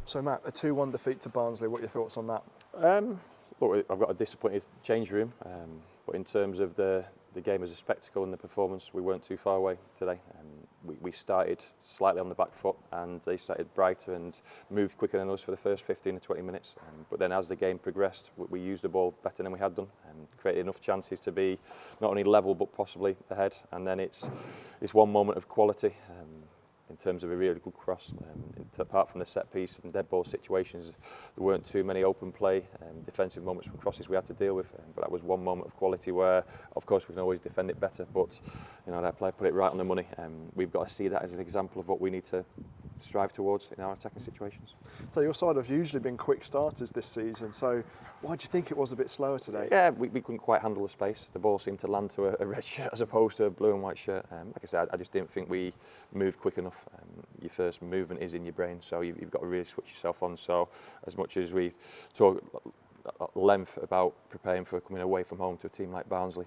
So Matt, a 2-1 defeat to Barnsley, what are your thoughts on that? Look, I've got a disappointed change room, but in terms of the game as a spectacle and the performance, we weren't too far away today. We started slightly on the back foot and they started brighter and moved quicker than us for the first 15 to 20 minutes. But then as the game progressed, we used the ball better than we had done and created enough chances to be not only level but possibly ahead. And then it's one moment of quality. In terms of a really good cross, apart from the set piece and dead ball situations, there weren't too many open play defensive moments from crosses we had to deal with. But that was one moment of quality where, of course, we can always defend it better. But that player put it right on the money. We've got to see that as an example of what we need to strive towards in our attacking situations. So your side have usually been quick starters this season. So why do you think it was a bit slower today? Yeah, we couldn't quite handle the space. The ball seemed to land to a red shirt as opposed to a blue and white shirt. Like I said, I just didn't think we moved quick enough. Your first movement is in your brain, so you've got to really switch yourself on. So as much as we talk at length about preparing for coming away from home to a team like Barnsley,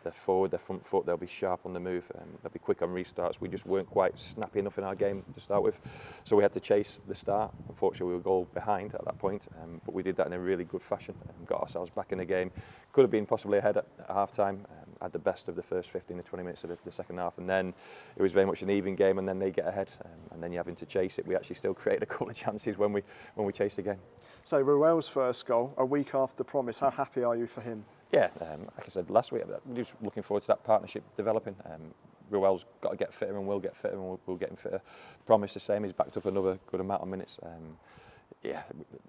they're forward, their front foot, they'll be sharp on the move, they'll be quick on restarts. We just weren't quite snappy enough in our game to start with, so we had to chase the start. Unfortunately, we were a goal behind at that point, but we did that in a really good fashion and got ourselves back in the game. Could have been possibly ahead at half time, had the best of the first 15 to 20 minutes of the second half, and then it was very much an even game, and then they get ahead, and then you're having to chase it. We actually still created a couple of chances when we chased the game. So Ruel's first goal, a week after promise, how happy are you for him? Yeah, like I said last week, I'm just looking forward to that partnership developing. Ruel's got to get fitter and we'll get fitter and we'll get him fitter. Promise the same, he's backed up another good amount of minutes. Yeah,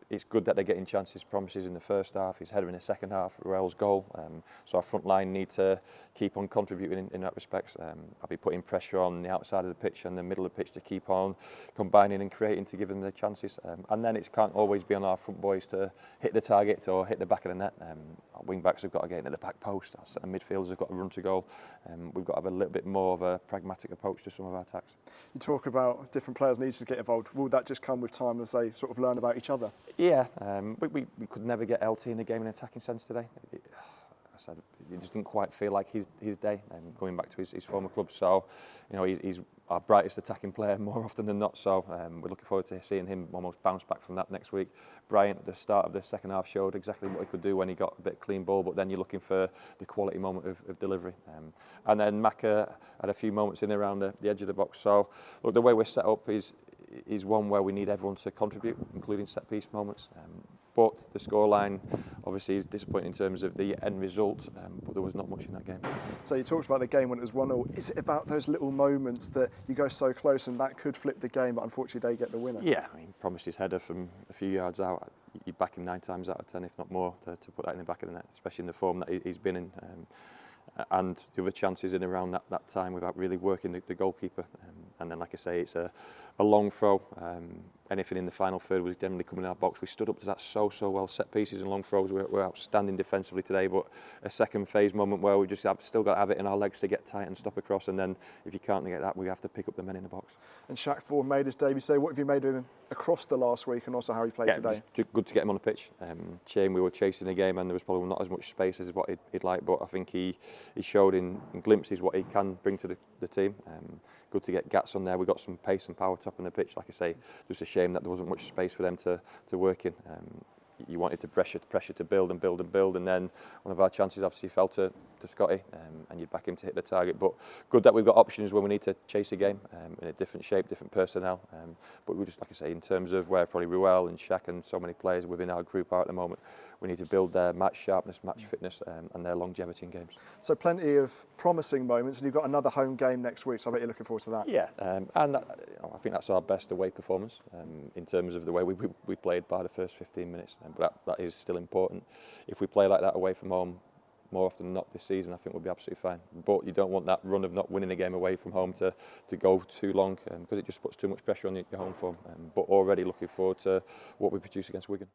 it's good that they're getting chances, promises in the first half, his header in the second half, Ruel's goal. So our front line need to keep on contributing in that respect. I'll be putting pressure on the outside of the pitch and the middle of the pitch to keep on combining and creating to give them the chances. And then it can't always be on our front boys to hit the target or hit the back of the net. Our wing backs have got to get into the back post, our centre midfielders have got to run to goal. We've got to have a little bit more of a pragmatic approach to some of our attacks. You talk about different players needing to get involved. Will that just come with time as they sort of learn about each other? Yeah, we could never get LT in the game in an attacking sense today. I said it just didn't quite feel like his day. Going back to his former club, so he's our brightest attacking player more often than not. So we're looking forward to seeing him almost bounce back from that next week. Bryant at the start of the second half showed exactly what he could do when he got a bit of clean ball, but then you're looking for the quality moment of delivery. And then Maka had a few moments in around the edge of the box. So look, the way we're set up is one where we need everyone to contribute, including set-piece moments. But the scoreline obviously is disappointing in terms of the end result, but there was not much in that game. So you talked about the game when it was 1-0. Is it about those little moments that you go so close and that could flip the game, but unfortunately they get the winner? Yeah, I mean, promised his header from a few yards out. You back him 9 times out of 10, if not more, to put that in the back of the net, especially in the form that he's been in. And the other chances in around that time without really working the goalkeeper. And then, like I say, it's a long throw. Anything in the final third was generally coming in our box. We stood up to that so well. Set pieces and long throws were outstanding defensively today, but a second phase moment where we just still got to have it in our legs to get tight and stop across. And then if you can't get that, we have to pick up the men in the box. And Shaq Ford made his debut. So what have you made of him across the last week and also how he played today? It was good to get him on the pitch. Shame we were chasing the game and there was probably not as much space as what he'd like, but I think he showed in glimpses what he can bring to the team. Good to get Gats on there. We got some pace and power top on the pitch. Like I say, just a shame that there wasn't much space for them to work in. You wanted to pressure to build, and then one of our chances obviously fell to Scotty, and you'd back him to hit the target. But good that we've got options when we need to chase a game in a different shape, different personnel. But we just, like I say, in terms of where probably Ruel and Shaq and so many players within our group are at the moment, we need to build their match sharpness, match fitness, and their longevity in games. So plenty of promising moments, and you've got another home game next week, so I bet you're looking forward to that. Yeah, and that, I think that's our best away performance in terms of the way we played by the first 15 minutes. But that is still important. If we play like that away from home more often than not this season, I think we'll be absolutely fine. But you don't want that run of not winning a game away from home to go too long, because it just puts too much pressure on your home form. But already looking forward to what we produce against Wigan.